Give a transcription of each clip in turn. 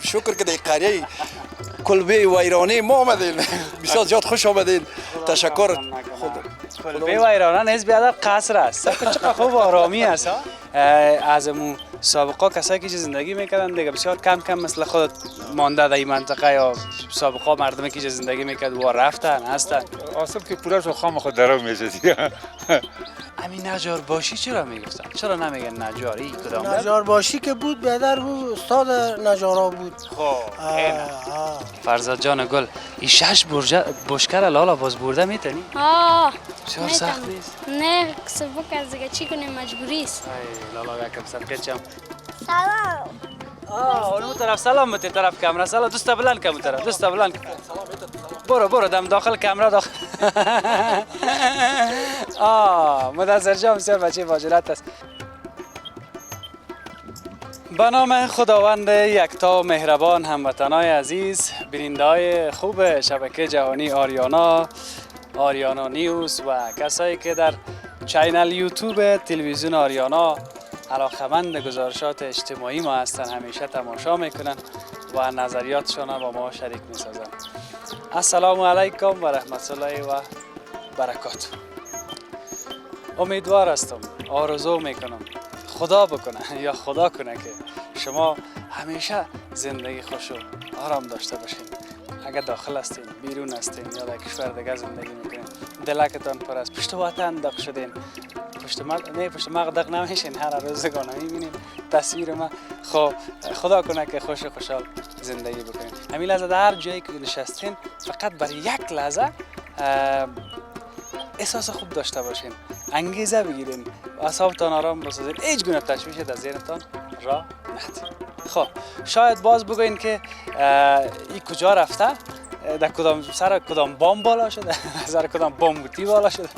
شکر که در قریه کلبه ویرانی ما آمدین. بسیار زیاد خوش آمدین. تشکر. کلبه ویرانه نیست بیادر قصر است. چقدر خوب آرامی است. از امون سابقا کسایی که زندگی میکردن دیگه بسیار کم کم مثل خود مانده در این منطقه یا سابقا مردمی که زندگی میکرد و رفتن هستن. آسم که پولش خام خود درام میشه دیگه. همین نجار باشی چرا میگفتن؟ چرا نمیگن نجاری کدام؟ نجار باشی که بود بیادر بود استاد نجارا بود. خب فرزاد جان گل این 6 بشکر لالا باز برده میتونی؟ بسیار سخت نیست؟ نه سبک از دیگه چی کنیم مجبوری است. لالا یکم صدقه چم. سلام. اونو طرف سلام مت طرف کامرا سلام دوست بلند کم طرف دوست بلند. برو دم داخل کامرا داخل. مدثر جان بسیار بچه باجرات است. به نام خداوند یکتا مهربان هموطنای عزیز، بیننده‌های خوب شبکه جهانی آریانا نیوز و کسایی که در چینل یوتیوب تلویزیون آریانا علاقمند گزارشات اجتماعی ما هستن، همیشه تماشا میکنن و نظریاتشان با ما شریک میسازن. السلام علیکم و رحمت الله و برکاته. امیدوار هستم، آرزو میکنم خدا بکنه یا خدا کنه که شما همیشه زندگی خوش و آرام داشته باشین. اگر داخل هستین، بیرون هستین یا در کشور دیگه زندگی میکنین، دلکتان پر از پشت وطن داغ شدین، پشت مغ داغ نمیشین، هر روزگانه میبینین تصویر ما. خب خدا کنه که خوش و خوشحال زندگی بکنین. همین لحظه در هر جایی که نشستین فقط برای یک لحظه احساس خوب داشته باشین، انگیزه بگیرین، اعصابتان آرام بسازین، هیچ گونه تشویش در ذهنتان را ندید. خب شاید باز بگوین که این کجا رفته، در سر کدام بام بالا شده، سر کدام بامبوتی بالا شده،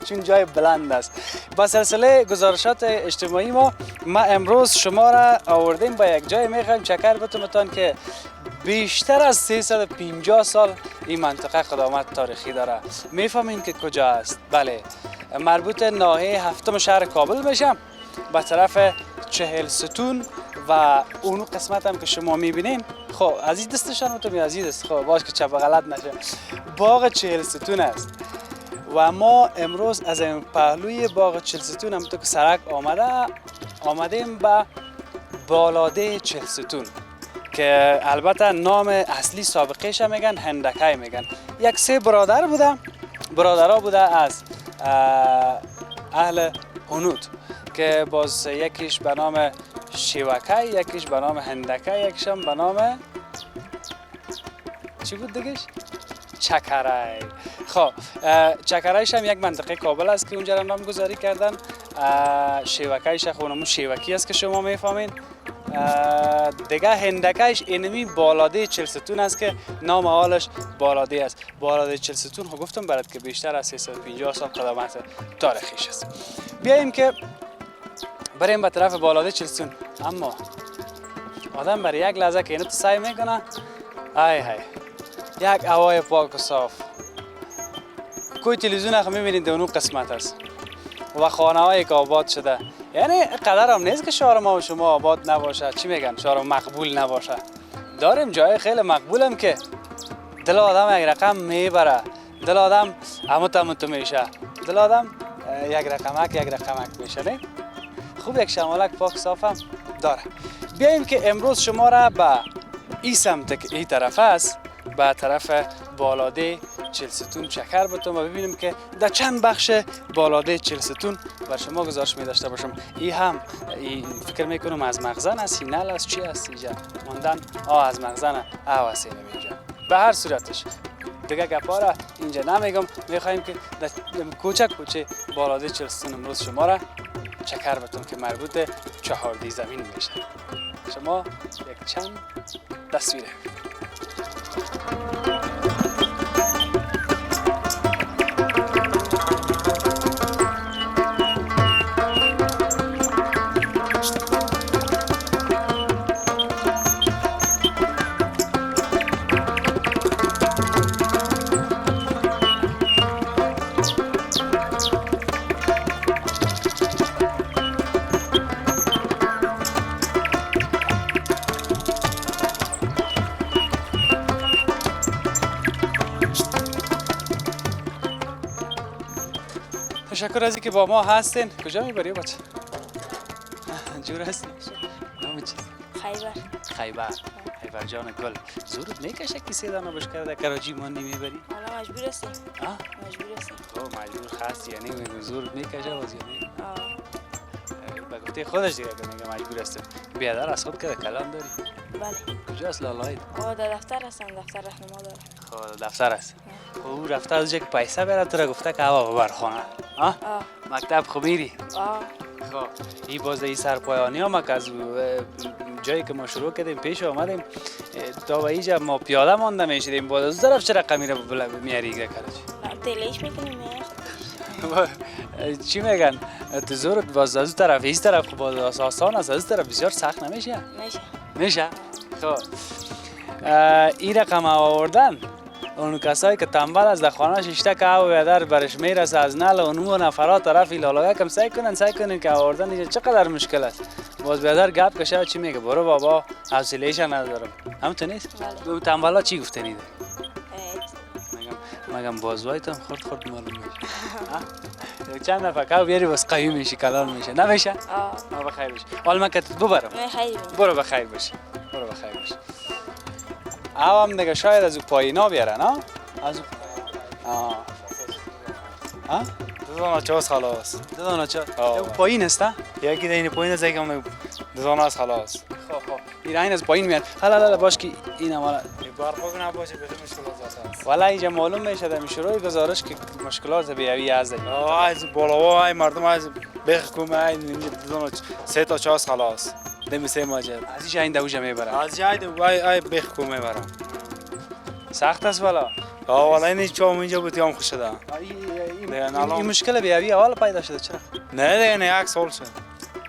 چون جای بلند است. با سلسله گزارشات اجتماعی ما امروز شما را آوردیم با یک جای میخوایم چکر بتونتان که بیشتر از 350 سال این منطقه قدامت تاریخی داره. میفهمین که کجا است؟ بله، مربوط ناحیه هفتم شهر کابل میشه، به طرف 40 ستون و اون قسمت هم که شما میبینین. خب از این دستشان تو از این دست، خب باش که چپ غلط نشه، باغ 40 ستون است و ما امروز از این پهلوی باغ 40 ستون هم تو که سرک آمدیم به بالاده 40 ستون که البته نام اصلی سابقهش میگن هندکای میگن. یک 3 برادرها بوده از اهل هنود که باز یکیش به نام شیوکای، یکیش به نام هندکای، یکیش هم به نام چی بود دیگهش؟ چکرای. خب چکرایش هم یک منطقه کابل است که اونجا نام گذاری کردن. شیوکایش خونمون شیوکی است که شما میفهمین. دیگه هندکایش اینمی بالاده 40 ستون است که نام حالش بالاده است. بالاده 40 ستون ها گفتم برات که بیشتر از 350 سال قدامت تاریخیش است. بیاییم که بریم به طرف بالاده 40 ستون. اما آدم برای یک لحظه که اینو تو سعی میکنه، های یک هوای پاک و صاف، کوی تلویزیون هم میبینید اونو قسمت است و خانه های که آباد شده. یعنی قدر هم نیست که شهر ما و شما آباد نباشه، چی میگن شهر مقبول نباشه. داریم جای خیلی مقبول هم که دل آدم یک رقم میبره، دل آدم هموت میشه، دل آدم یک رقمک میشه. نه خوب یک شمالک پاک صاف هم داره. بیاییم که امروز شما را به این سمت که این طرف است، به طرف بالاده چلستون چکر بتونم و ببینیم که در چند بخش بالاده چلستون بر شما گزارش می داشته باشم. این هم فکر میکنم از مخزن است، این نل است، چی است اینجا ماندن؟ از مخزن وسیله اینجا. به هر صورتش دیگه گپا را اینجا نمیگم. میخوایم که در کوچه بالاده چلستون امروز شما را چکر بتونم که مربوط به چهاردی زمین میشه. شما یک چند تصویره. تشکر از اینکه با ما هستین. کجا میبری بچه؟ جور هستی؟ نام چیست؟ خیبر جان گل. زورت میکشه که 3 دانه بشکر در کراچی ماندی میبری؟ حالا مجبور هستیم. مجبور هستیم. مجبور خاصی یعنی زورت میکشه باز یعنی؟ به گفته خودش دیگه که میگه مجبور هستیم. بیادر از خود که کلام داری؟ بله. کجاست لالایت؟ در دفتر هستم، دفتر رهنما دارم. دفتر است. او رفته از جای که پیسه بیاره تو را گفته که هوا ببر خانه. مکتب خو میری؟ خب این باز این سرپایانی هم که از جایی که ما شروع کردیم پیش آمدیم تا به اینجا ما پیاده مانده میشدیم. باز از طرف چه رقمی را میاری که کراچی؟ تلیش میکنیم چی میگن؟ تو زورت باز از طرف این طرف باز آسان است، از طرف بسیار سخت نمیشه؟ میشه؟ خب این رقم آوردن اون کسایی که تنبل از در خانه شیشته که او بیادر برش میرسه از نل اونو نفرات طرف ایلالاگه کم سعی کنن که آوردن اینجا چقدر مشکل است. باز بیادر گپ کشه چی میگه؟ برو بابا حوصله‌ایش ندارم. همونطور نیست؟ به تنبلا چی گفته نیده؟ مگم بازوایتم خورد معلوم میشه. چند نفر که بیاری باز قوی میشی کلان میشه. نمیشه؟ بخیر باشی. حال من که ببرم. برو بخیر باشی. هم دیگه شاید از او پایینا بیارن از او دو چاس خلاص. دو چاس پایین است؟ یکی دین پایین است یکم دو از خلاص. خب این از پایین میاد. حالا باش که این مالا برخوب نباشه بده مشکلات است. والا اینجا معلوم میشه در شروع گزارش که مشکلات بیاوی از از بالا های مردم از بخ کومه دو 3 تا چاس خلاص. دمی 3 ماجر. از اینجا این دوجه میبرن. از جای وای بخ کومه برام. سخت است والا. والا این چوم اینجا بود یام خوش شده. این مشکل بیاوی اول پیدا شده چرا؟ نه دیگه 1 سال شد.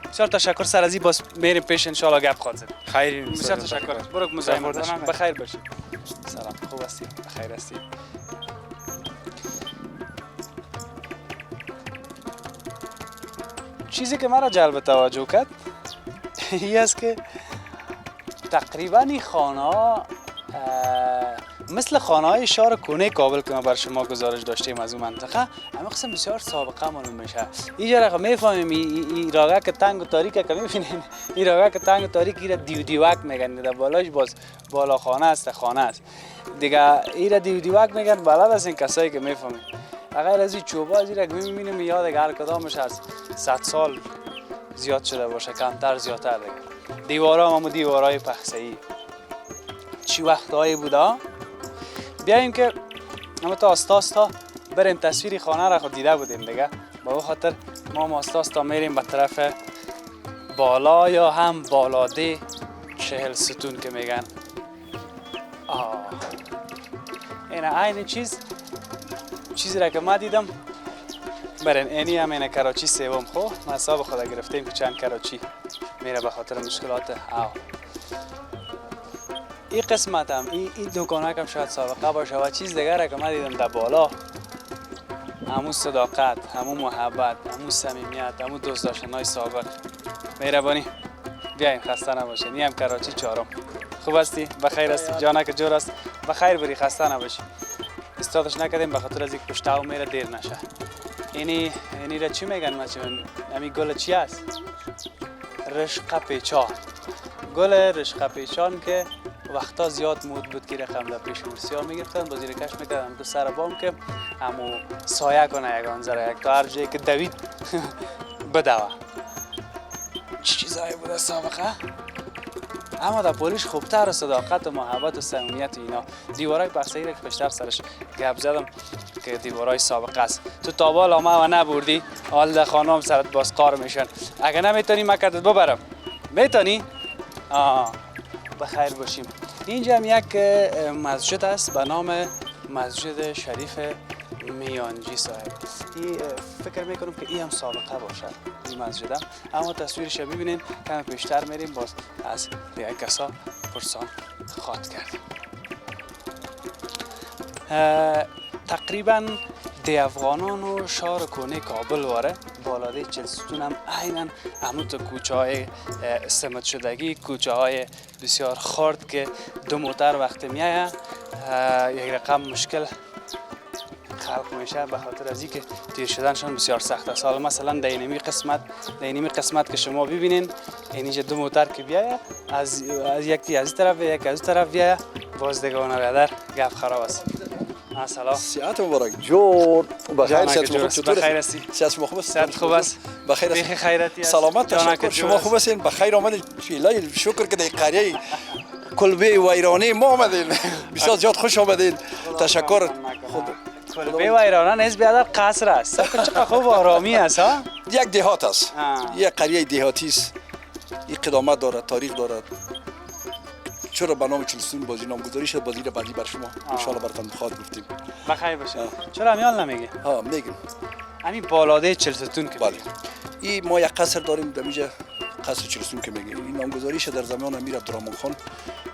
بسیار تشکر سر از این باز میریم پیش ان شاء الله گپ خواهد زد. خیلی بسیار تشکر. برو مزاحمت نشی. بخیر باشی. سلام. خوب هستی؟ بخیر هستی؟ چیزی که مرا جلب توجه کرد این است که تقریبا این خانه مثل خانه‌های شهر کونه کابل که ما بر شما گزارش داشتیم از اون منطقه اما قسم بسیار سابقه معلوم میشه. اینجا را میفهمیم این راگه که تنگ و تاریک که میبینین این راگه که تنگ و تاریک ایرا دیودیوک میگن. در بالاش باز بالا خانه است دیگه ایرا دیودیوک میگن. بلد هستین کسایی که میفهمین. غیر از این چوبا از ایرا میبینیم یاد هر کدامش از 100 سال زیاد شده باشه کمتر زیادتر دیگه. دیوارا هم دیوارای پخسه‌ای چی وقتایی بوده. بیاییم که اما تا آستا بریم تصویری خانه را خود دیده بودیم دیگه. با اون خاطر ما آستا میریم به طرف بالا یا هم بالاده 40 ستون که میگن. این عین چیزی را که ما دیدم. برین اینی هم این کراچی سوم خو ما حساب خود گرفتیم که چند کراچی میره به خاطر مشکلات این قسمت هم این دکانه کم شاید سابقه باشه و چیز دیگر را که من دیدم در بالا همون صداقت، همون محبت، همون صمیمیت، همون دوست داشتن‌های سابق. مهربانی بیاین خسته نباشین. این هم کراچی 4. خوب هستی؟ بخیر هستی؟ جانک جور است؟ بخیر بری خسته نباشی. استادش نکردیم به خاطر از یک پشتاو میره دیر نشه. اینی را چی میگن؟ همین گل چی است؟ رشقه پیچان. گل رشقه پیچان که وقتا زیاد مود بود که رقم در پیش ورسیا میگرفتن با زیر کش میکردن تو سر بام که همو سایه کنه یگان ذره یک تا هر جایی که دوید بدوه. چی چیزایی بوده سابقه؟ اما در پولیش خوبتر و صداقت و محبت و صمیمیت اینا. دیوارای بخصه‌ای را که پشتر سرش گپ زدم که دیوارای سابقه است. تو تابال آمه و نبردی حال در خانم سرت باز قار میشن. اگه نمیتونی مکتت ببرم. میتونی؟ بخیر باشیم. اینجا هم یک مسجد است به نام مسجد شریف میانجی صاحب. این فکر میکنم که این هم سابقه باشه این مسجد هم. اما تصویرش رو ببینین کم پیشتر میریم باز از دیگه کسا پرسان خواد کردیم. تقریبا دی افغانان و شهر کنه کابل واره بالاده چلستون هم عیناً همون کوچه های سمت شدگی، کوچه های بسیار خرد که دو موتر وقتی میایه یک رقم مشکل خلق میشه به خاطر از اینکه تیر شدنشان بسیار سخت است. حالا مثلا در اینمی قسمت که شما ببینین اینجا دو موتر که بیایه از یک از طرف یک از طرف بیایه باز دیگه اون برادر گپ خراب است. سلام. سیادت مبارک جور. بخیر سیادت خوب چطور بخیر هستی؟ سیادت خوب است. سیادت خوب است. بخیر است. خیراتی است. سلامت تشکر. شما خوب هستین؟ بخیر آمدید. شیلای شکر که در قریه کلبه ویرانی ما آمدین. بسیار زیاد خوش آمدین. تشکر. کلبه ویرانه نیست بیادر قصر است. چقدر خوب آرامی است ها؟ یک دهات است. یک قریه دهاتی است. این قدامت دارد، تاریخ دارد. چرا به نام چلستون بازی نامگذاری شد؟ بازی را بعدی بر شما ان شاء الله براتون بخواد گفتیم. بخیر باشه. چرا همیان نمیگی؟ میگم. همین بالاده چلستون که بله. این ما یک قصر داریم در اینجا قصر چلستون که میگیم. این نامگذاری شد در زمان امیر عبدالرحمن خان.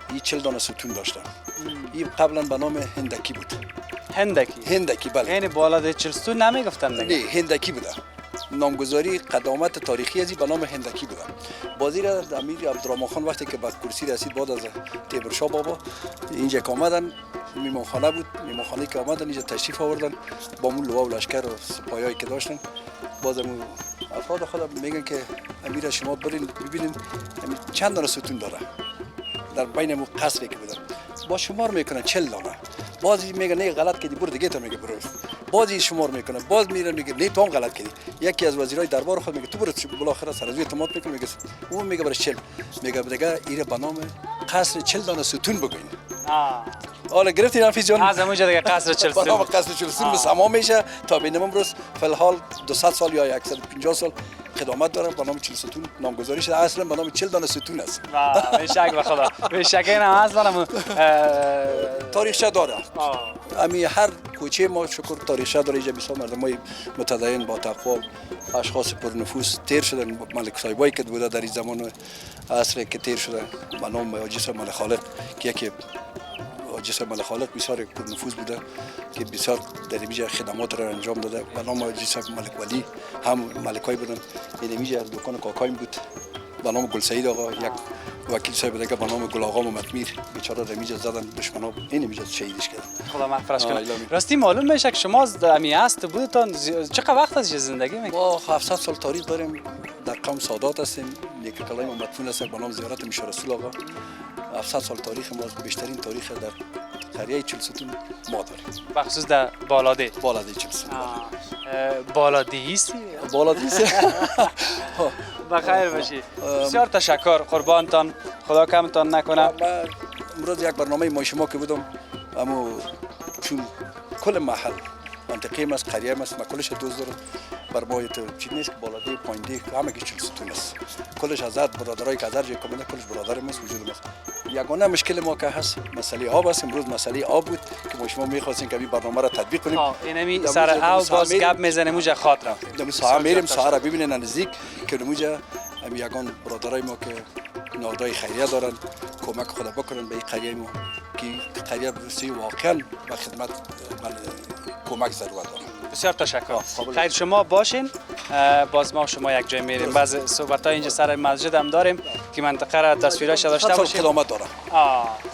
این 40 دانه ستون داشتن. این قبلا به نام هندکی بود. هندکی بله. یعنی بالاده چلستون نمیگفتن دیگه؟ نه هندکی بوده. نامگذاری قدامت تاریخی ازی به نام هندکی بوده. بازی را امیر عبدالرحمن خان وقتی که به کرسی رسید بعد از تیمورشاه بابا اینجا که آمدن میمانخانه بود. میمانخانه که آمدن اینجا تشریف آوردن با مول لوا و لشکر و سپاهیایی که داشتن. باز افراد خود میگن که امیر شما برین ببینین چند دانه ستون داره در بین قصری که بودن. با شمار میکنن 40 دانه. بازی میگه نه غلط کردی برو دیگه تا میگه برو. بازی شمار میکنه باز میرن میگه نه تو هم غلط کردی. یکی از وزیرای دربار خود میگه تو برو بالاخره سر از اعتماد میکنه میگه اون میگه برای 40 میگه دیگه ایره به نام قصر 40 دانه ستون بگوین. حالا گرفتین حافظ جان از اونجا دیگه قصر چلستون به نام قصر چلستون به تمام میشه تا بین امروز فی الحال 200 سال یا 150 سال خدمت داره. به نام چلستون نامگذاری شده. اصلا به نام 40 دانه ستون است. به شک به خدا به شک این هم اصلا تاریخچه داره. امی هر کوچه ما شکر تاریخچه داره. اینجا بسیار مردمای متدین با تقوا اشخاص پرنفوذ تیر شدن. ملک صاحبایی که بوده در این زمان عصر که تیر شده به نام حاجی صاحب ملک خالق که یکی حاجی صاحب ملک خالق بسیار پرنفوذ بوده که بسیار در اینجا خدمات را انجام داده. به نام حاجی صاحب ملک ولی هم ملکای بودن. این اینجا دکان کاکایم بود به نام گل سعید آقا. یک وکیل صاحب دیگه به نام گل آقا محمد میر بیچاره در اینجا زدن دشمنا این اینجا شهیدش کردن. خدا مغفرتش کنه. راستی معلوم میشه که شما امی است بودتون چقدر وقت از زندگی میکنید؟ ما 700 سال تاریخ داریم. در قوم سادات هستیم. یک کلای ما مدفون است به نام زیارت میشه رسول آقا. 700 سال تاریخ ما بیشترین تاریخ در قریه چلستون ما داریم. بخصوص در بالاده چلستون. بالاده است؟ بالاده است. بخیر باشی. بسیار تشکر قربانتان. خدا کمتان نکنه. من امروز یک برنامه ما شما که بودم اما چون کل محل منطقه ما است قریه ما است ما کلش دوست دارم. بر ما تو چیز نیست که بالاده پایینده همه کی چلستون است. کلش آزاد برادرای که از هر جای کاملا کلش برادر ما وجود است. یگانه مشکل ما که هست مسئله آب است. امروز مسئله آب بود که ما شما می‌خواستین که این برنامه را تطبیق کنیم. اینمی سر آب باز گپ میزنه موجه خاطر. دم ساعت میریم ساعت ببینین نزدیک که موجه یگان برادرای ما که نهادهای خیریه دارن کمک خدا بکنن به این قریه ما که قریه برسی واقعا به خدمت کمک ضرورت داره. بسیار تشکر. خیر شما باشین. باز ما شما یک جای میریم. بعض صحبت‌ها اینجا سر مسجد هم داریم که منطقه را تصویرش داشته باشیم. خدمت داره.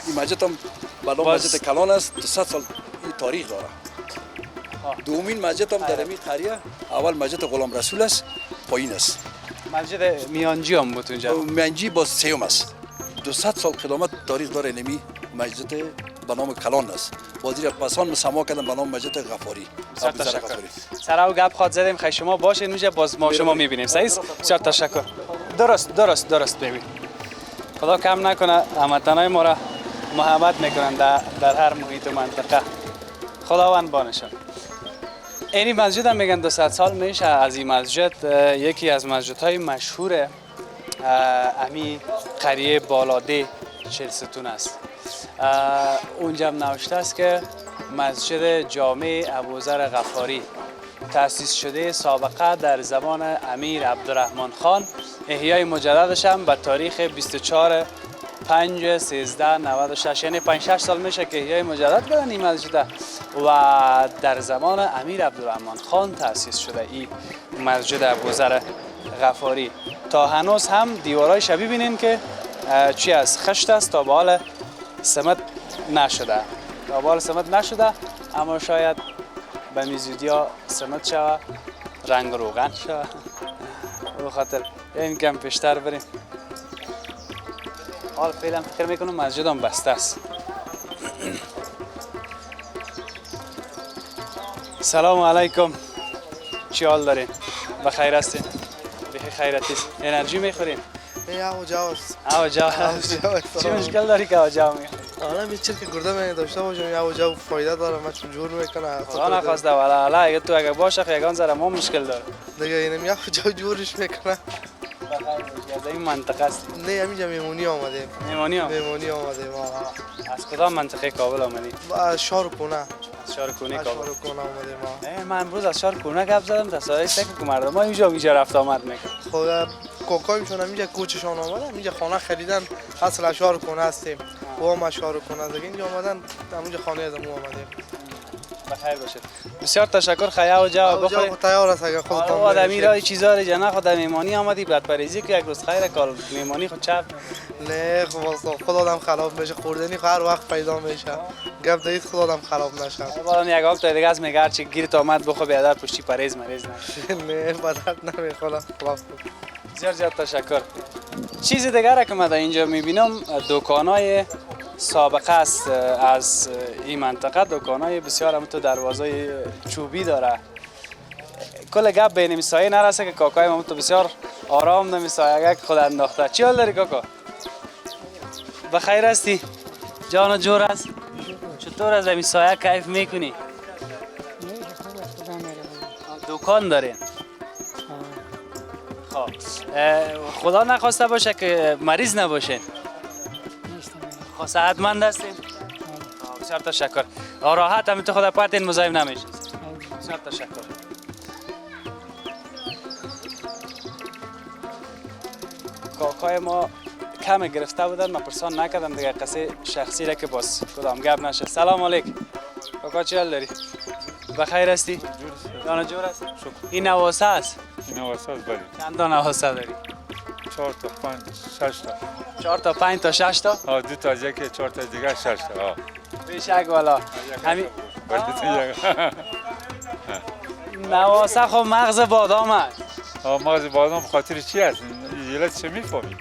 این مسجد هم بلام مسجد کلان است. 200 سال این تاریخ داره. دومین مسجد هم در این قریه اول مسجد غلام رسول است پایین است. مسجد میانجی هم بود اونجا. منجی با سیوم است. 200 سال قدامت تاریخ داره نمی مسجد به نام کلان است. بازی را پسان مسما کردن به نام مسجد غفاری. بسیار تشکر. سر او گپ خواد زدیم خیلی شما باشین اونجا باز ما شما میبینیم. صحیح است؟ بسیار تشکر. درست ببین. خدا کم نکنه هموطنای ما را محبت میکنن در هر محیط و منطقه. خداوند بانشان. اینی مسجد هم میگن 200 سال میشه. از این مسجد یکی از مسجدهای مشهور امی قریه بالاده چلستون است. اونجا هم نوشته است که مسجد جامع ابوذر غفاری تأسیس شده سابقه در زمان امیر عبدالرحمن خان، احیای مجددش هم به تاریخ 24 5 13 96 یعنی 5 6 سال میشه که احیای مجدد کردن این مسجد و در زمان امیر عبدالرحمن خان تأسیس شده این مسجد ابوذر غفاری. تا هنوز هم دیوارای شبیه بینین که چی از خشت است تا به حال سمت نشده اما شاید به میزودیا سمت شوه رنگ روغن شوه به خاطر این کم پیشتر بریم. حال فعلا فکر میکنم مسجد هم بسته است. سلام علیکم، چی حال دارین؟ بخیر هستین؟ بخیر خیرتی است؟ انرژی میخورین؟ او جاست. چی مشکل داری که آجاو میخوری؟ حالا میچه که گرده من داشته باشم یا جا فایده داره من چون جور میکنه. خدا نخواسته والا اگه تو اگه باشه یگان ذره ما مشکل داره. دیگه اینم یا جا جورش میکنه. از این منطقه است. نه همینجا میمونی آمده. میمونی آمده ما. از کدام منطقه کابل آمدی؟ از شهر کنه. از شهر کنه کابل. شهر کنه آمده ما. من امروز از شهر کنه گپ زدم تصادفی است که مردم اینجا رفت آمد میکنن. خدا کوکایشون همینجا کوچشون آمدن اینجا خانه خریدن اصل شهر کنه هستیم. و ما شهر کنه دیگه اینجا آمدن همونجا خانه از ما آمدیم. بخیر باشید. بسیار تشکر خیا و جا بخورید. تیار است اگه خودتون آدمی را چیزا رو جنا خود میمانی آمدی بعد پریزی که یک روز خیر کار میمانی خود چپ نه خود آدم خراب میشه خوردنی هر وقت پیدا میشه گپ دید خود آدم خراب نشه. بالا یک وقت دیگه از میگه چه گیرت آمد بخو بیادر پشتی پریز مریض نه. نه بدت نمیخوام خلاص. بسیار تشکر. چیز دیگه را که من اینجا میبینم دکانای سابقه است از این منطقه. دکانای بسیار هم تو دروازه چوبی داره. کل گپ بین سایه نرسه که کاکای ما تو بسیار آرام نمیسایه خود انداخته. چی حال داری کاکا؟ بخیر هستی؟ جان و جور است؟ چطور از این سایه کیف میکنی؟ دکان دارین؟ خب خدا نخواسته باشه که مریض نباشین. خب صحتمند هستین؟ بسیار تشکر. راحت هم تو خدا پرتین مزاحم نمیشه. بسیار تشکر. کاکای ما کم گرفته بودن من پرسان نکردم دیگه قصه شخصی را که باز کدام گپ نشه. سلام علیکم کاکا، چی حال داری؟ بخیر هستی؟ جان جور است؟ این نواسه است؟ این نواسه است بله. چند تا نواسه داری؟ 4 تا 5 6 تا. 4 تا 5 تا 6 تا؟ 2 تا از یکی 4 تا دیگه 6 تا. بیشک والا. همین بله. نواسه خب مغز بادام است. مغز بادام خاطر چی است؟ یلت چه میفهمی؟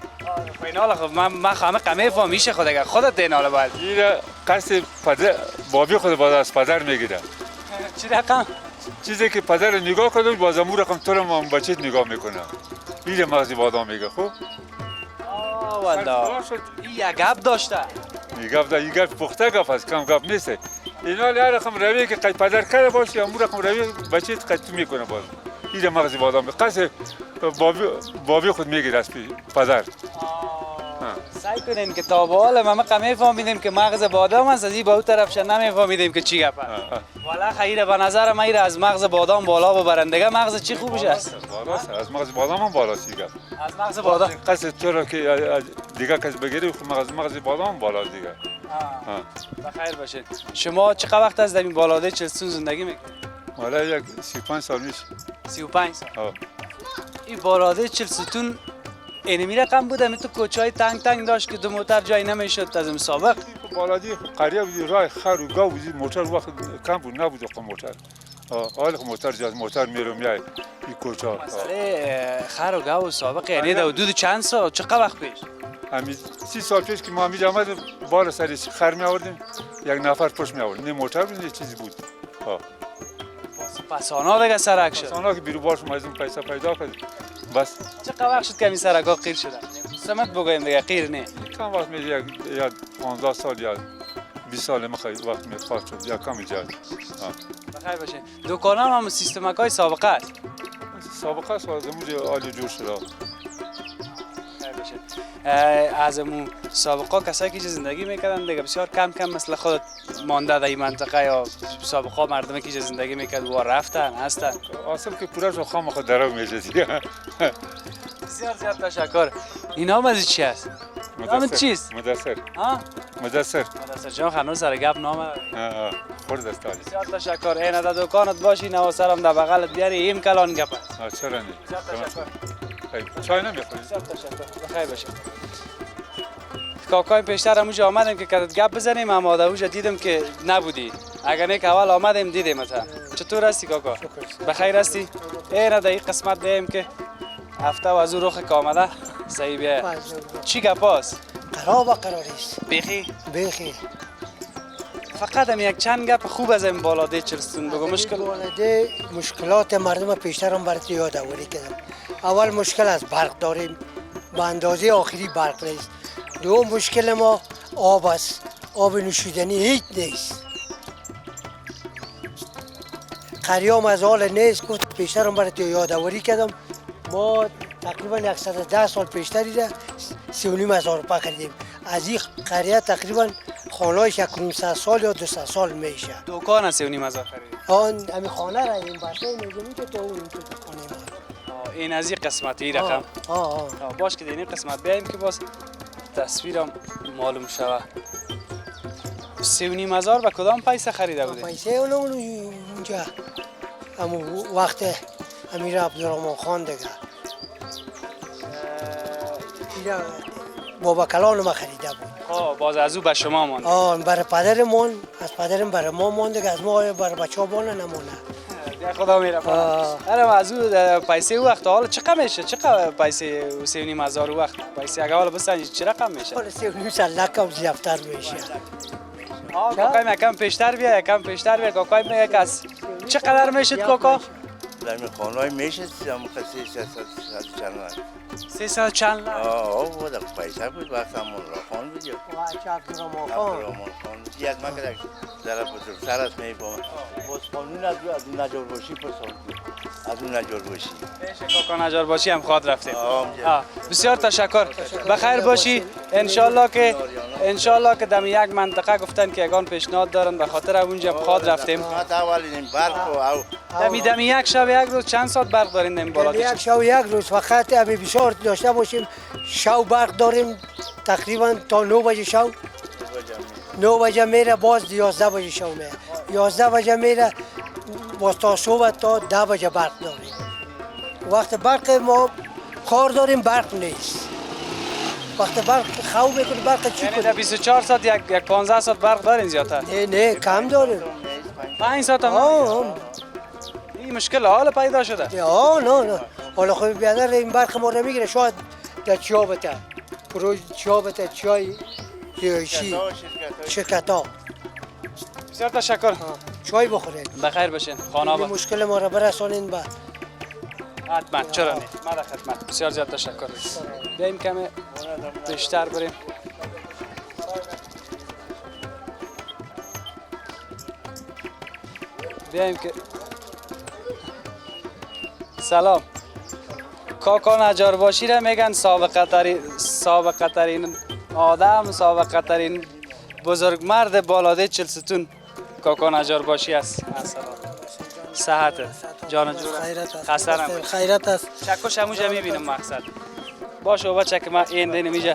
فینال خب من خامه قمه فهمیشه خود اگر خودت ایناله باید. این قصد پدر بابی خود باید از پدر میگیره. چی رقم؟ چیزی که پدر نگاه کنه باز امور رقم تو رو هم بچت نگاه میکنه. این مغز بادام میگه خب؟ والا این یک گپ داشته. این گپ پخته گپ است، کم گپ نیست. اینا هر رقم روی که قید پدر کرده باشه امور رقم روی بچت قید میکنه باز. این مغز بادام قصد بابی خود میگیره از پدر. سعی کنین که تا به حال ما قمه فهمیدیم که مغز بادام است، از این به اون طرفش نمیفهمیدیم که چی گپ است. والا خیره به نظر من از مغز بادام بالا ببرن دیگه. مغز چی خوبش است؟ بالاست، از مغز بادام هم بالاست دیگه. از مغز بادام قصد تو رو که دیگه کس بگیری مغز بادام بالاست دیگه. بخیر باشین. شما چقدر وقت از این بالاده چلستون زندگی میکنید؟ حالا یک 35 سال میشه. 35 سال. این بالاده چلستون اینمی رقم بود همین تو کوچه‌های تنگ داشت که دو موتر جایی نمیشد از مسابق. بالادی قریه بودی راه خر و گاو بودی موتر وقت کم بود نبود موتر. حال موتور جاز موتور میرم میای این کوچه مسئله خر و گاو سابق یعنی در حدود چند سال چقدر وقت پیش؟ همین 30 سال پیش که ما همینجا آمدیم بالا سرش خر می آوردیم یک نفر پشت می آوردیم نه موتور بود نه چیزی بود پس آنها دیگه سرک شد. آنها که بیرو بارش ما از این پیسه پیدا کردیم بس چقدر وقت شد که این سرک‌ها قیر شدن؟ سمت بگویم دیگه قیر نه. کم وقت میشه یا 15 سال یا 20 سال میخوای وقت میخواد شد یا کم ایجاد بخیر باشه. دکانم هم سیستمک‌های سابقه است. سابقه است از اونجا عالی جور شده بخیر باشه. از اون سابقه کسایی که زندگی میکردن دیگه بسیار کم مثل خود مانده در این منطقه یا سابقه مردمی که زندگی میکرد و رفتن هستن. اصلا که پورش رو خام خود درو میشه دیگه. بسیار زیاد تشکر. این نام از چی است؟ نامت چیست؟ مدثر. ها؟ مدثر جان هنوز سر گپ نام خورد است عالی. بسیار تشکر. این در دکانت باشی نواسرم در بغلت بیاری ایم کلان گپ است. چرا نه؟ بسیار تشکر. چای نمیخوری؟ بسیار تشکر. بخیر باشه. کاکای پیشتر همونجا آمدیم که کدت گپ بزنیم اما در اونجا دیدم که نبودی. اگر نه که اول آمدیم دیدیم مثلا. چطور هستی کاکا؟ بخیر هستی؟ این در این قسمت دیم که هفته و از اون رخ که آمده صحیح بیه. چی گپ است؟ قرار با قراریست بیخی فقط هم یک چند گپ خوب از این بالاده چرستون بگو بالاده مشکلات مردم پیشتر هم برات یادآوری کردم. اول مشکل از برق داریم به اندازه آخری برق نیست. دوم مشکل ما آب است، آب نوشیدنی هیچ نیست. قریام از حال نیست گفت پیشتر هم برات یادآوری کردم. ما تقریبا 110 سال پیشتری ده 3,500 روپیه خریدیم. از این قریه تقریبا خانه‌اش 100 سال یا 200 سال میشه. دکان 3,500 خرید. آن همین خانه را این باشه میگم که تو اون تو خانه ما. این از این قسمتی رقم. باش که این قسمت بیایم که باز تصویرم معلوم شوه. 3,500 به کدام پیسه خریده بودی؟ پیسه اونجا همون وقت امیر عبدالرحمن خان دیگه. بابا کلان ما خریده بود. باز از او به شما ماند. برای پدرمون از پدرم برای ما مونده از ما برای بچه‌ها بانه نمونه. یا خدا میره. آره از او پیسه او وقت حالا چقدر میشه؟ چقدر پیسه 3,500 وقت؟ پیسه اگه حالا بسنجی چه رقم میشه؟ حالا 3,500 لکم زیادتر میشه. کاکای یکم پیشتر بیا کاکای میگه کس چقدر میشه کاکا؟ در این خانه‌های میشه 300 چند لک. بود پیسه بود وقت همون را خان بود یا عبدالرحمن خان یک مکرک در بزرگتر است میبامد باز قانون از اون نجار باشی پرسان از اون نجار باشی میشه کاکا نجار باشی هم خواد رفتیم. بسیار تشکر. بخیر باشی. انشالله که در یک منطقه گفتن که یگان پیشنهاد دارن به خاطر اونجا خواد رفتیم. اولین برق دمی یک شب یک روز چند ساعت برق دارین این بالا؟ یک شب یک روز فقط ابی بسیار داشته باشیم. شب برق داریم تقریبا تا 9 بجه شب. 9 بجه میره باز 11 بجه شب میره. 11 بجه میره باز تا صبح تا 10 بجه برق داریم. وقت برق ما کار داریم برق نیست. وقت برق خواب میکنه برق چی کنه؟ 24 ساعت یک 15 ساعت برق دارین زیادتر؟ نه کم داریم. 5 ساعت هم. این مشکل حال پیدا شده. نه حالا خب بیادر این برق ما رو میگیره شاید در چیابته پروژ چیابته چای شرکت ها. بسیار تشکر. چای بخورید. بخیر باشین. خانه با مشکل ما رو برسانین با حتما چرا نه ما در خدمت. بسیار زیاد تشکر. بیایم کمی بیشتر بریم. بیایم که سلام. کاکا نجار باشی را میگن سابقه ترین آدم، سابقه ترین بزرگ مرد بالاده چلستون کاکا نجار باشی است. صحت جان جور خیرت است. چکش همونجا میبینم مقصد باشه و بچه که ما این دین میجا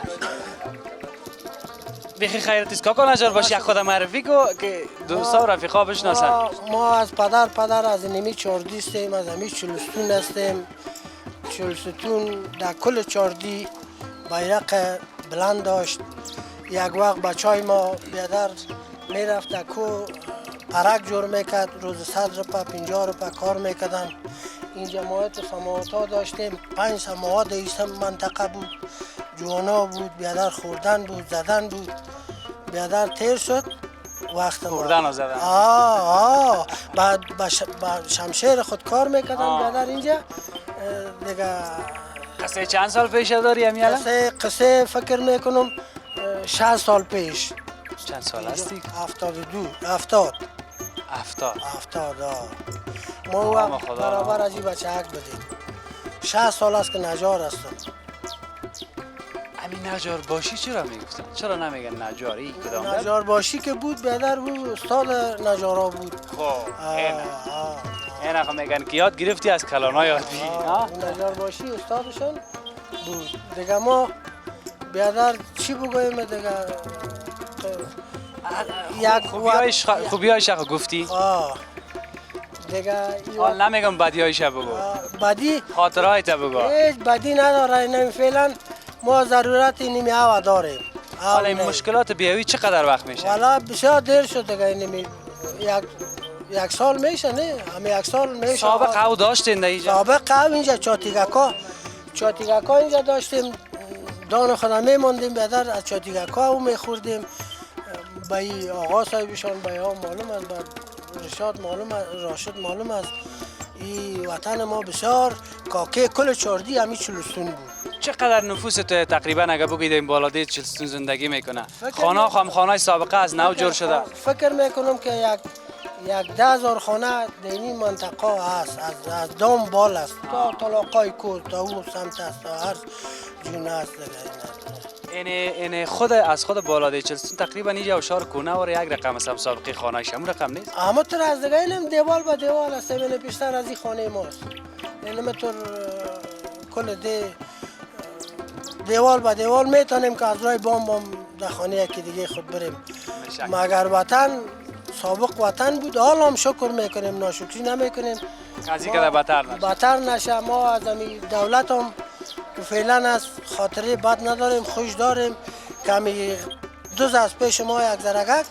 بخی خیرت است. کاکا نجار باشی خود معرفی کو که دوستا و رفیقا بشناسن. ما از پدر از نمی چاردی هستیم، از همی چلستون هستیم. چلستون در کل چاردی بیرق بلند داشت. یک وقت بچهای ما بیادر میرفت در کو پرک جور میکرد، روز 100 روپه 50 روپه کار میکردن. اینجا ما تو سماوات ها داشتیم، 5 سماوات ایست منطقه بود، جوانا بود، بیادر خوردن بود، زدن بود. بیادر تیر شد وقت ما خوردن و زدن. بعد با شمشیر خود کار میکردن بیادر اینجا دیگه. قصه چند سال پیش داری امی الان؟ قصه فکر میکنم 60 سال پیش. چند سال هستی؟ 70 ما آه، وقت برابر از این بچه حق بدیم. 60 سال است که نجار هستم. همین نجار باشی چرا میگفتن؟ چرا نمیگن نجاری کدام؟ نجار باشی که بود بیادر بود، استاد نجارا بود. خب این رقم میگن که یاد گرفتی از کلانا یاد بگی. نجار باشی استادشون بود. دیگه ما بیادر چی بگویم دیگه، خوبیایش گفتی؟ دیگه حال نمیگم بدیایش بگو، بدی خاطرهایت بگو. هیچ بدی نداره. اینم فعلا ما ضرورت اینمی هوا داریم. حالا این مشکلات بیاوی چقدر وقت میشه؟ والا بسیار دیر شد دیگه. اینمی یک سال میشه، نه همه یک سال میشه. سابق او داشتین اینجا؟ سابق او اینجا چاتیگکا اینجا داشتیم. دان خدا میماندیم بیادر از چاتیگکا او میخوردیم. بایی آقا صاحبشان بایی ها معلوم است، راشد معلوم است. این وطن ما بسیار کاکه کل چاردی همی چلستون بود. چقدر نفوس تو تقریبا اگه بگید این بالاده چلستون زندگی میکنه؟ خانه هم خانه سابقه از نو جور شده. فکر میکنم که یک 10,000 خانه در این منطقه هست، از دام بال است تا طلاقای کور تا اون سمت است تا هر جونه است دیگه. این خود از خود بالاده چلستون تقریبا اینجا اشار کنه و یک رقم است سابقه خانه شما رقم نیست؟ اما تو از دیگه اینم دیوال به دیوال است. این بیشتر از این خانه ماست. اینم تو کل دیوال به دیوال میتونیم که از رای بام در خانه یکی دیگه خود بریم. مگر وطن سابق وطن بود، حال هم شکر میکنیم، ناشکری نمیکنیم. از این که بتر نشه. ما از دولت هم فعلا از خاطره بد نداریم، خوش داریم. کمی دوز از پیش ما یک زرگک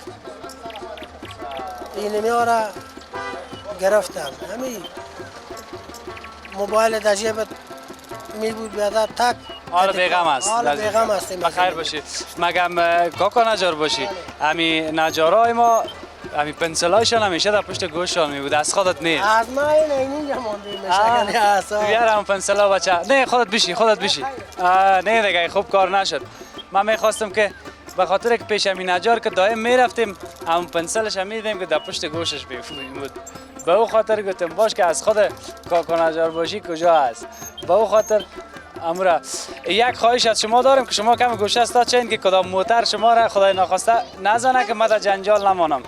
این میاره گرفتن. همین موبایل در جیبت می بود بیادر تک. حالا بیغم است. حالا بیغم هستیم. بخیر باشی. مگم کاکا نجار باشی. امی نجارای ما امی پنسلایشان همیشه در پشت گوششان می بود. از خودت نیست؟ از ما اینجا مانده میشه. بیارم پنسلا بچه. نه خودت بشی. نه دیگه خوب کار نشد. من میخواستم که به خاطر که پیش امی نجار که دائم میرفتیم همون پنسلش هم میدیدیم که در پشت گوشش بود. به او خاطر گفتم باش که از خود کاکا نجار باشی کجا هست. به او خاطر امورا یک خواهش از شما داریم که شما کم گوشه است تا چین که کدام موتر شما را خدای ناخواسته نزنه که من در جنجال نمانم.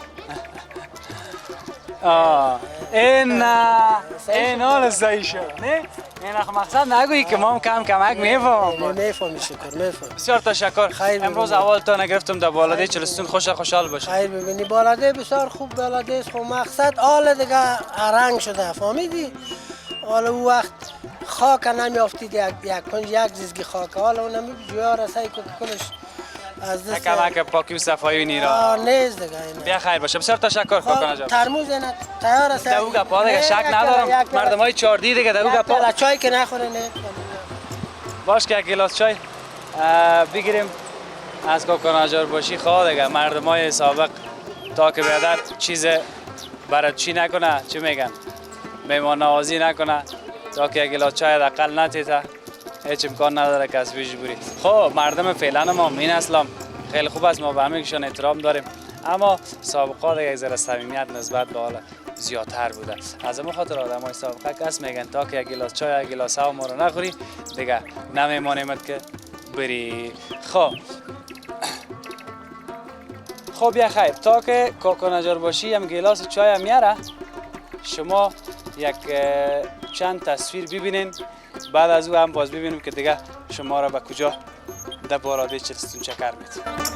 این حال صحیح شد. نه این مقصد نگویی که ما هم کم کمک میفهم. میفهمی. شکر. بسیار تشکر. امروز اول تا نگرفتم در بالاده چلستون خوشحال باشه. خیر ببینی بالاده بسیار خوب بالاده است. خب مقصد حال دیگه رنگ شده فهمیدی؟ حالا اون وقت خاک نمیافتید یک زیزگی خاک. حالا اون نمی جویا رسایی که کلش از دست کمک پاکی و صفایی نیرا. نیست دیگه. بیا خیر باشه. بسیار تشکر کاکا نجار. ترموز اینا تیار است. دو گپا دیگه شک ندارم. مردمای چاردی دیگه دو گپا. چای که نخوره نه. باش که یک گلاس چای بگیریم از کاکا نجار باشی. خواه دیگه مردمای سابق تا که بیادر چیز برای چی نکنه، چی میگن، میمان نوازی نکنه، تا که یک گلاس چای دقل نتیته هیچ امکان نداره که از ویژ بوری. خب مردم فعلا ما این اسلام خیلی خوب است، ما به همهشون احترام داریم، اما سابقا دیگه یک ذره صمیمیت نسبت به حال زیادتر بوده. از اون خاطر آدمای سابقه کس میگن تا که یک گلاس چای یک گلاس آب ما رو نخوری دیگه نمیمانیمت که بری. خب یا خیر، تا که کاکا نجار باشی هم گلاس چای هم میاره، شما یک چند تصویر ببینین، بعد از او هم باز ببینیم که دیگه شما را به کجا در بالاده چلستون چکر میدید.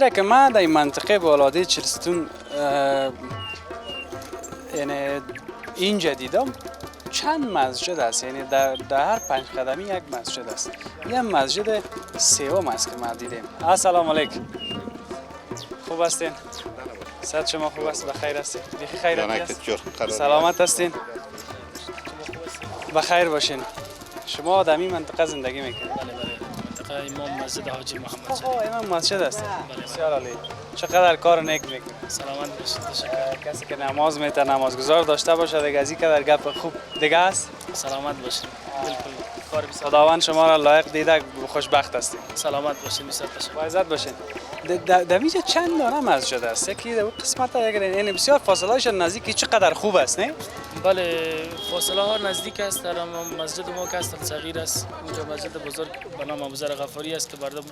را که من در این منطقه بالاده چلستون یعنی اینجا دیدم چند مسجد است، یعنی در هر 5 قدمی یک مسجد است. یه مسجد سوم است که ما دیدیم. السلام علیکم. خوب هستین؟ صحت شما خوب است؟ بخیر هستین؟ بخیر هستین؟ سلامت هستین؟ بخیر باشین. شما در این منطقه زندگی میکنید؟ بله منطقه امام مسجد حاجی محمد شریف. امام مسجد است. بسیار عالی. چقدر کار نیک میکنید. سلامت باشید. تشکر. کسی که نماز میته نمازگزار داشته باشه دیگه از این قدر گپ خوب دیگه است. سلامت باشید. بالکل کار بسیار. خداوند شما را لایق دیده خوشبخت هستید. سلامت باشید. بسیار تشکر. با عزت باشین. در اینجا چند دانه مسجد است؟ یکی در قسمت یعنی بسیار فاصله‌اش نزدیکی چقدر خوب است نه؟ بله فاصله ها نزدیک است. در مسجد ما که است صغیر است. اونجا مسجد بزرگ به نام ابوذر غفاری است که مردم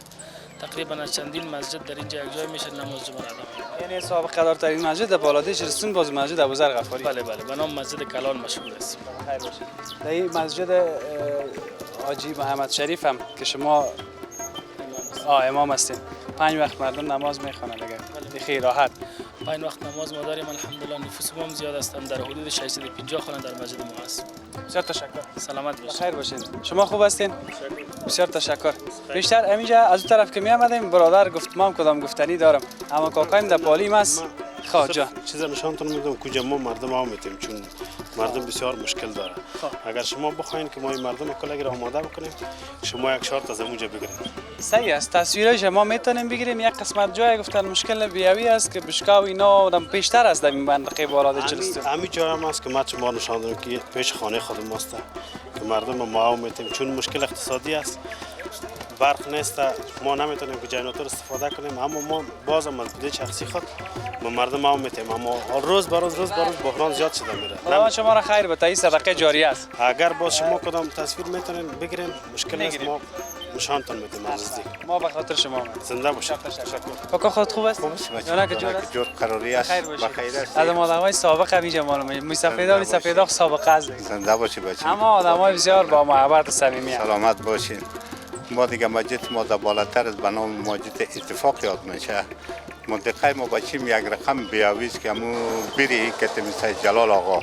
تقریبا از چندین مسجد در اینجا یک جای میشه نماز جمعه ادا. یعنی سابقه دارترین مسجد در بالاده چلستون باز مسجد ابوذر غفاری. بله به نام مسجد کلان مشهور است. خیر باشید. در این مسجد حاجی محمد شریف هم که شما امام هستین 5 وقت مردم نماز میخوانند دیگه بخیر راحت. 5 وقت نماز ما داریم الحمدلله. نفوس ما هم زیاد است. در حدود 650 خانه در مسجد ما است. بسیار تشکر. سلامت باشید. خیر باشین. شما خوب هستین؟ بسیار تشکر. بیشتر همینجا از اون طرف که می آمدیم برادر گفت ما کدام گفتنی دارم اما کاکایم در پالیم است. خب جان چیزا نشانتون میدم کجا ما مردم آمدیم چون مردم بسیار مشکل داره. اگر شما بخواین که ما این مردم کلاگی را آماده بکنیم شما یک شارت از اونجا بگیرید. صحیح است. تصویرش ما میتونیم بگیریم. یک قسمت جای گفتن مشکل بیاوی است که بشکاو اینا دم پیشتر است در این منطقه بالاده چلستون. همین جا هم است که ما شما نشان دادم که پیش خانه خودم است که مردم ما آمدیم چون مشکل اقتصادی است. برق نیست ما نمیتونیم که جنراتور استفاده کنیم اما ما بازم از بده شخصی خود ما مردم آمدیم اما روز به روز بحران زیاد شده میره. خدا شما را خیر بده. این صدقه جاری است. اگر باز شما کدام تصویر میتونین بگیرین مشکل نیست ما نشانتون میدیم از نزدیک. ما به خاطر شما زنده باشید. تشکر. کاکا خود خوب است؟ جانا که جور قراری است. بخیر است. از آدمای سابق اینجا معلومه. موسفیدا سفیدا سابقه است. زنده باشید بچه. اما آدمای بسیار با محبت و صمیمی. سلامت باشین. ما دیگه مسجد ما در بالاتر از به نام مسجد اتفاق یاد میشه. منطقه ما بچیم یک رقم بیاویز که همون بری که مثل جلال آقا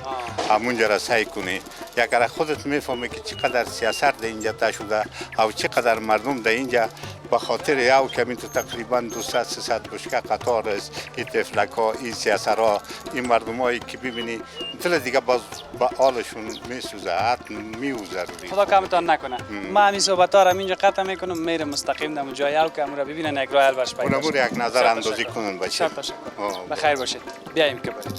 همونجا را سعی کنی. اگر خودت میفهمی که چقدر سیاست در اینجا تا شده او چقدر مردم در اینجا به خاطر یاو که تو تقریبا 200-300 بشکه قطار است این تفلک ها این سیاست ها این مردم هایی که ببینی مثل دیگه باز با حالشون میسوزه حتم میوزه. خدا کمتان نکنه. ما همین صحبت ها را اینجا قطع میکنم میره مستقیم در جای او که امروز ببینن یک راه حل برش پیدا کنه. یک نظر اندازی کنن بچه. تشکر. بخیر باشید. بیایم که بریم.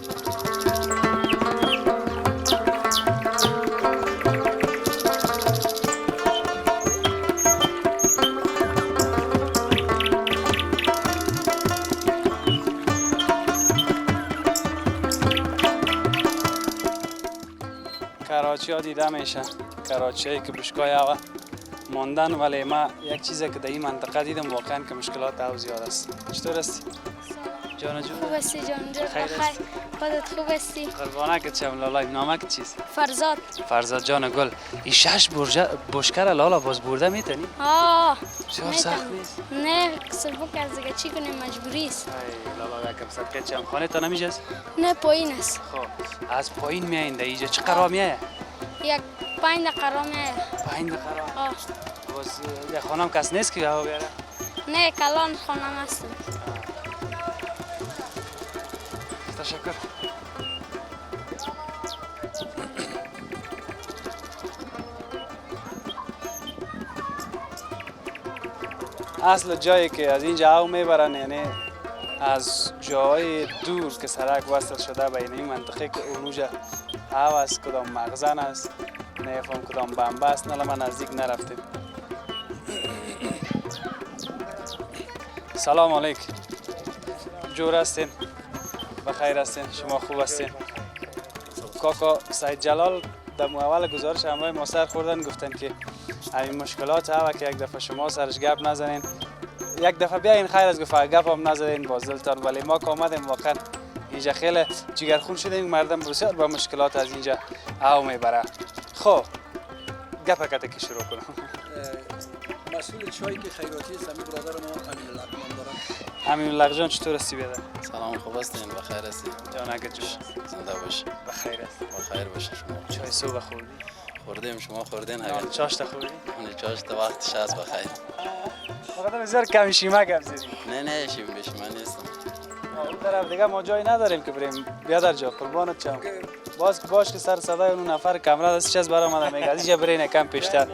کراچی ها دیده میشه. کراچی هایی که بشکای هوا ماندن ولی ما یک چیزی که در این منطقه دیدم واقعا که مشکلات او زیاد است. چطور هستی؟ جان جون خوب هستی جان جون بخیر. خودت خوب هستی؟ قربانه که چم لالا نامه چیست؟ فرزاد جان گل. این 6 بشکر لالا باز برده میتونی؟ بسیار سخت نیست؟ نه سبک است دیگه چی کنیم مجبوری است. لالا یکم صدقه چم خانه تا نمیجاست؟ نه پایین است. خب از پایین میایین در اینجا چه قرار میایه؟ یک 5 دقیقه راه میایه. 5 دقیقه راه؟ باز در خانم کس نیست که هوا بیاره؟ نه کلان خانم هستم. تشکر. اصل جایی که از اینجا او میبرن یعنی از جای دور که سرک وصل شده بین این منطقه که اونجا او است کدام مخزن است نفهم کدام بمبه است نه ما نزدیک نرفتیم. سلام علیکم. جور هستین؟ بخیر هستین؟ شما خوب هستین؟ کاکا سید جلال در اول گزارش همراه ما سر خوردن گفتن که این مشکلات هوا که یک دفعه شما سرش گپ نزنین یک دفعه بیاین خیر از گپ هم نزدین باز دلتان ولی ما که آمدیم واقعا اینجا خیلی جگرخون شدیم مردم بسیار با مشکلات از اینجا او میبره. خب گپ کته که شروع کنم. مسئول چای که خیراتی است همین برادر ما امین الاکمام دارن. امین لغجان چطور هستی بیادر؟ سلام خوب هستین بخیر هستین جانک جوش زنده باش بخیر است بخیر باشه شما چای صبح خوردی؟ خوردیم شما خوردین نان اگر چاشت خوردی؟ اون چاش تا وقتش هست بخیر فقط بسیار کمی شیمک هم زدی نه شیم بشیم من نیستم اون طرف دیگه ما جایی نداریم که بریم بیادر جا قربانت چم باش که سر صدای اون نفر کامرا دستش از برآمده میگه از اینجا برین کم پیشتر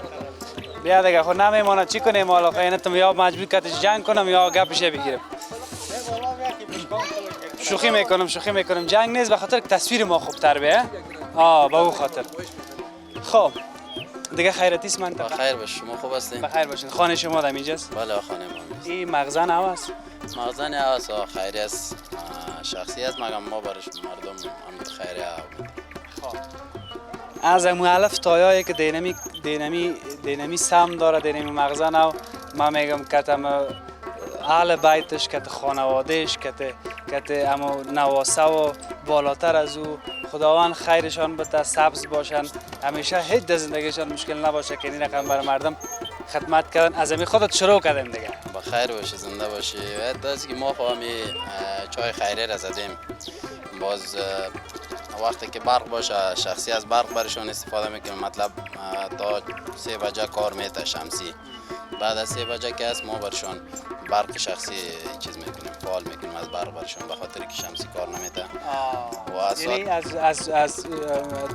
بیا دیگه خود نمیمونه چی کنیم حالا خیانتم یا مجبور کتش جنگ کنم یا گپش بگیرم شوخی میکنم جنگ نیست به خاطر که تصویر ما خوبتر بیه به او خاطر خب دیگه خیرتی است من بخیر باش شما خوب هستین بخیر باشین خانه شما در اینجاست بله خانه ما این مخزن هست مغزن هست خیری است شخصی است مگم ما برش مردم هم خیری خب از مؤلف تایایی که دینمی سم داره دینمی مغزن او ما میگم کتم اهل بیتش کت خانوادهش کت اما نواسه و بالاتر از او خداوند خیرشان بده سبز باشن همیشه هیچ در زندگیشان مشکل نباشه که این رقم برای مردم خدمت کردن از امی خودت شروع کردیم دیگه بخیر باشی زنده باشی دست که ما فهمی چای خیری را زدیم باز وقتی که برق باشه شخصی از برق برشان استفاده میکنیم مطلب تا 3 بجه کار میته شمسی بعد از 3 بجه که است ما برشان برق شخصی چیز میکنیم فعال میکنیم از برق برشان به خاطر که شمسی کار نمیته یعنی از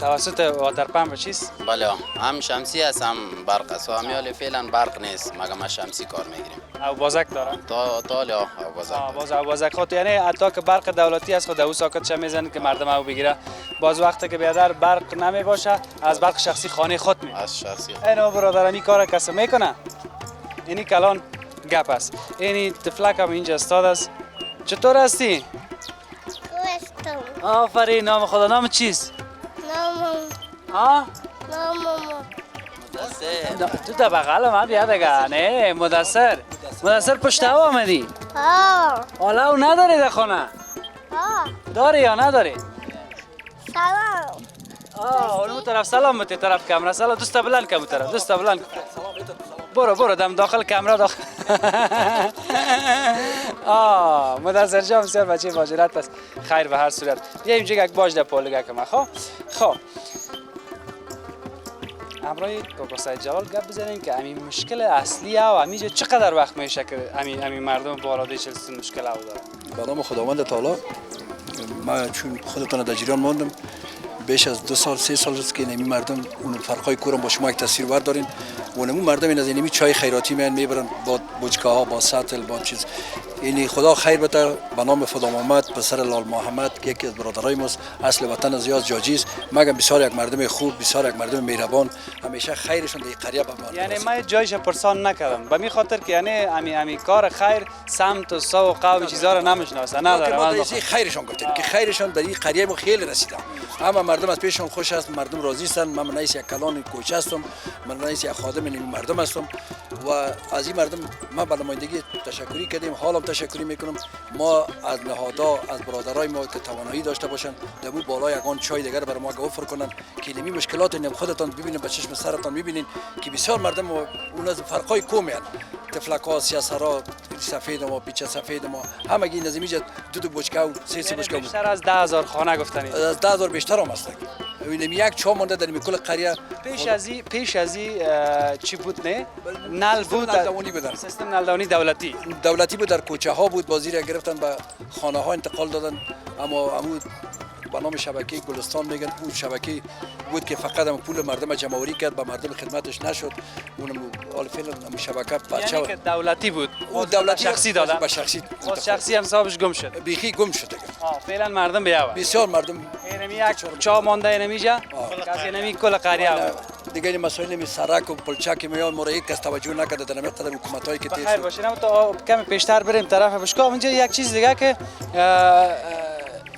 توسط واتر پمپ چیست؟ بله هم شمسی است هم برق است و همیال فعلا برق نیست مگه ما شمسی کار میگیریم او بازک داره؟ تالی او بازک خود یعنی حتی که برق دولتی است خود او ساکتش میزنه که مردم او بگیره باز وقتی که بیادر برق نمی باشه از برق شخصی خانه خود می از شخصی اینو برادرم این کار کسی میکنه اینی کلان گپ است اینی تفلک هم اینجا استاد است چطور هستی؟ خوشتم آفرین نام خدا نام چیست؟ نامم تو تا بغل من بیا دیگه نه مدثر پشت هوا آمدی؟ حالا او نداری در خونه؟ داری یا نداری؟ سلام اون طرف سلام بتی طرف کامرا سلام دوست بلند کم طرف دوست بلند برو دم داخل کامرا داخل مدثر جان بسیار بچه ماجرت است خیر به هر صورت بیا اینجا یک باج در پولگا که من خب امروی کاکا سید جلال گپ بزنیم که همین مشکل اصلی و همینجا چقدر وقت میشه که همین مردم بالای 40 سال مشکل او داره به نام خداوند تعالی ما چون خودتان در جریان ماندم بیش از 2 سال 3 سال است که نمی مردم اون فرقای کورم با شما یک تصویر دارین و نمو مردم این از اینمی چای خیراتی میبرن با بوجکه ها با سطل با چیز یعنی خدا خیر بده به نام فدا محمد پسر لال محمد که یکی از برادرای ماست اصل وطن زیاد جاجی است مگم بسیار یک مردم خوب بسیار یک مردم مهربان همیشه خیرشون در قریه به ما یعنی من جایش پرسان نکردم به می خاطر که یعنی امی کار خیر سمت و سو و قوم چیزا رو نمیشناسه نداره ما در خیرشون گفتیم که خیرشون در این قریه ما خیلی رسیده اما مردم از پیششون خوش است مردم راضی هستند من رئیس یک کلان کوچه هستم من رئیس یک خادم این مردم هستم و از این مردم ما به نمایندگی تشکری کردیم حالم تشکری میکنم ما از نهادها از برادرای ما که توانایی داشته باشن در مو بالا یگان چای دیگر برای ما گفر کنن که نمی مشکلات نم خودتان ببینید به چشم سرتان میبینید که بسیار مردم اون از فرقای کومیان تفلکا سیاسرا سفید ما پیچه سفید ما همگی نظامی جد دو بوچکا و سه بوچکا بیشتر از 10,000 خانه گفتنی از 10,000 بیشتر هم هست ببینیم یک چا مونده در کل قریه پیش از چی بود نه نل بود نلدوانی بود سیستم نلدوانی دولتی بود در کوچه ها بود بازی را گرفتن به خانه ها انتقال دادن اما عمود به نام شبکه گلستان میگن اون شبکه بود که فقط هم پول مردم جمعوری کرد به مردم خدمتش نشد اون فعلا شبکه بچه یعنی که دولتی بود او دولتی شخصی دادن به شخصی هم صاحبش گم شد بیخی گم شد فعلا مردم بیاوه بسیار مردم اینمی یک چا مانده اینمیجا کسی نمی کل قریه دیگه مسائل می سرک و پلچک میان مورا یک کس توجه نکرده در همه قدر حکومتایی که خیر باشه نه تا کمی پیشتر بریم طرف بشکا اینجا یک چیز دیگه که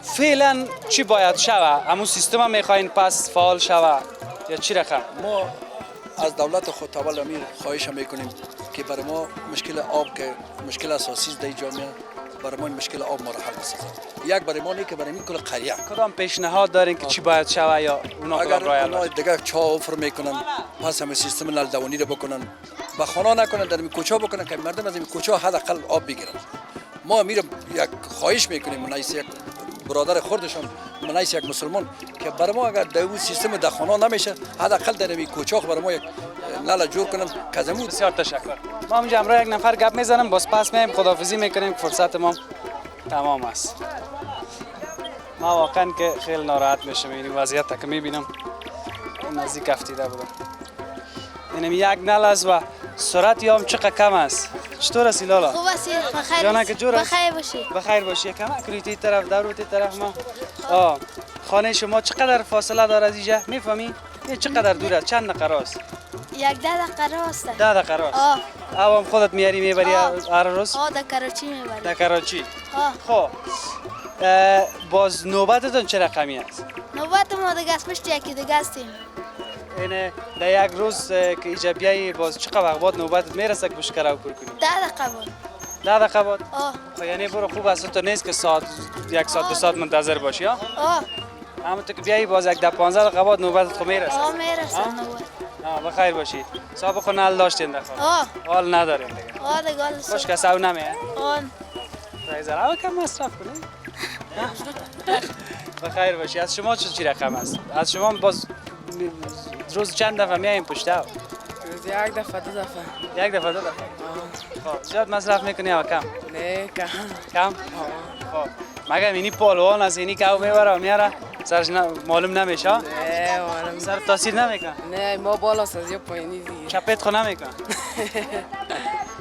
فعلا چی باید شوه همون سیستم هم میخواین پس فعال شوه یا چی رقم ما از دولت خود تول امیر خواهش میکنیم که برای ما مشکل آب که مشکل اساسی در جامعه برای ما مشکل آب ما را حل بسازد یک برای ما نه که برای کل قریه کدام پیشنهاد دارین که چی باید شوه یا اونا کدام راه حل دیگه چا اوفر میکنن پس همه سیستم نلدوانی رو بکنن با خانه نکنن در کوچه بکنن که مردم از این کوچه حداقل آب بگیرن ما میرم یک خواهش میکنیم منایس یک برادر خردشان منایس یک مسلمان که برای ما اگر در سیستم دخانه نمیشه حداقل در این کوچاق برای ما یک نل جور کنن کزمود. بسیار تشکر. ما اینجا امروز یک نفر گپ میزنم باز پس میایم خداحافظی میکنیم فرصت ما تمام است. ما واقعا که خیلی ناراحت میشم این وضعیت که میبینم نزدیک افتیده بودم. اینم یک نل است و سرعت هم چقدر کم است. چطور است لالا؟ خوب است بخیر. جانا که جور است؟ بخیر باشی. بخیر باشی. کم کریتی طرف دروتی طرف ما. خانه شما چقدر فاصله داره از اینجا؟ میفهمی؟ این چقدر دور است؟ چند دقیقه است؟ 10 دقیقه است. 10 دقیقه است. هم خودت میاری میبری هر روز؟ در کراچی میبری. در کراچی. خب باز نوبتتون چه رقمی است؟ نوبت ما دیگه از پشت یکی دیگه هستیم. اینه در یک روز که اینجا بیایی باز چقدر وقت بعد نوبتت میرسه که بشکره و پر کنی؟ 10 دقیقه بود. 10 دقیقه بعد؟ خب یعنی برو خوب است تو نیست که ساعت 1 ساعت 2 ساعت منتظر باشی ها؟ اما تو که بیایی باز یک 15 دقیقه بعد نوبتت خب میرسه؟ میرسه نوبت. بخیر باشی. صاحب خود نل داشتین دفعه؟ حال ندارین دیگه. دیگه حال خوش که سو نمیه؟ رایزر کم مصرف کنی؟ بخیر باشی. از شما چی رقم است؟ از شما باز روز چند دفعه میاییم پشته؟ روز یک دفعه 2 دفعه. یک دفعه 2 دفعه؟ خب زیاد مصرف میکنی یا کم؟ نه کم. کم؟ خب مگه اینی پالوان از اینی که او میبره و میاره سرش معلوم نمیشه؟ نه معلوم. سر تاثیر نمیکن؟ نه ما بالا از یا پایینی دیگه. چپت خو نمیکن؟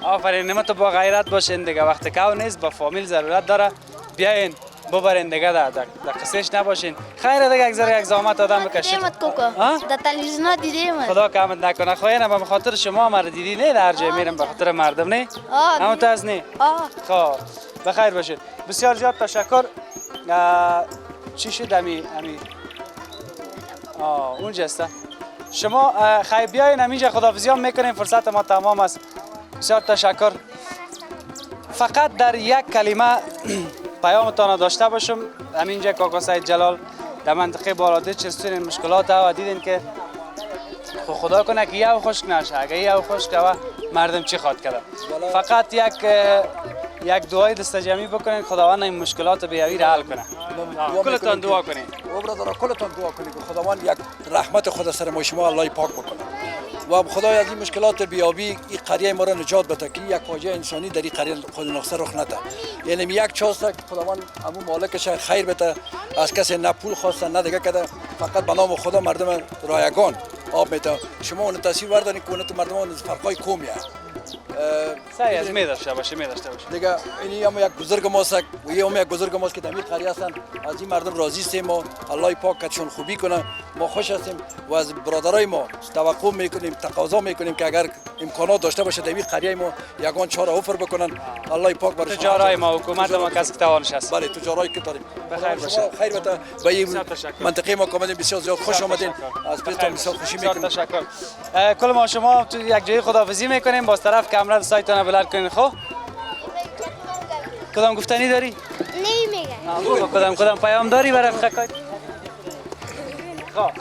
آفرین نما تو با غیرت باشین دیگه وقتی که او نیست با فامیل ضرورت داره بیاین ببرین دیگه در قصهش نباشین. خیره دیگه یک ذره یک زحمت آدم بکشید. دیدیمت کوکا در تلویزیون دیدیمت. خدا کامت نکنه. خواهی نه به خاطر شما مرا دیدی نه در جای میرم به خاطر مردم نه؟ اما تو از نه؟ خب بخیر باشید. بسیار زیاد تشکر. چی شد امی اونجا است. شما خیلی بیاین همینجا خداحافظی هم میکنیم فرصت ما تمام است. بسیار تشکر. فقط در یک کلمه پیامتان داشته باشم. همینجا کاکا سید جلال در منطقه بالاده چرستون این مشکلات و دیدین که خدا کنه که یه خشک نشه. اگه یه خشک و مردم چی خواد کرده. فقط یک دعای دستجمعی بکنین خداوند این مشکلات بیاوی را حل کنه. کلتان دعا کنین. و برادر کلتان دعا کنین که خداوند یک رحمت خود سر ما شما الله پاک بکنه. و خدای از این مشکلات بیابی این قریه ما را نجات بده که یک فاجعه انسانی در این قریه خود نقصه رخ نده. یعنی یک چاست که خداوند همون مالکش خیر بده از کسی نه پول خواسته نه دیگه کده فقط به نام خدا مردم رایگان آب میده. شما اون تصویر بردارین که اون مردم فرقای قومی است. سعی از می‌داشته باشه دیگه اینی هم یک بزرگ ماست و هم یک بزرگ ماست که در این قریه هستن. از این مردم راضی هستیم و الله پاک کتشون خوبی کنه. ما خوش هستیم و از برادرای ما توقع میکنیم تقاضا میکنیم که اگر امکانات داشته باشه در این قریه ما یگان چاره اوفر بکنن. الله پاک برای تجارای ما حکومت ما کسی که توانش است. بله تجارایی که داریم. بخیر باشه. خیر بده به این منطقه ما کاملا بسیار زیاد خوش آمدین. از پیشتان بسیار خوشی میکنیم. تشکر. کل ما شما تو یک جای خداحافظی میکنیم باز طرف کامرا سایتون بلند کنین. خب کدام گفتنی داری؟ نمیگم. کدام پیام داری برای خکای؟ خب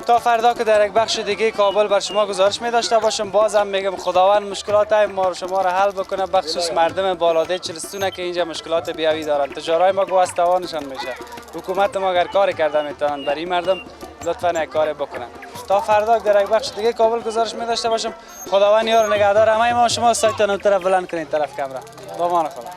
تا فردا که در یک بخش دیگه کابل بر شما گزارش می داشته باشم. بازم میگم خداوند مشکلات ما شما را حل بکنه بخصوص مردم بالاده چرستونه که اینجا مشکلات بیاوی دارن. تجارای ما گواستوانشان میشه. حکومت ما اگر کاری کرده میتونن برای مردم لطفا یک کاری بکنن. تا فردا در یک بخش دیگه کابل گزارش می داشته باشم. خداوند یار نگهدار همه ما. شما سایتون اون طرف بلند کنید طرف کامرا. با امان خدا.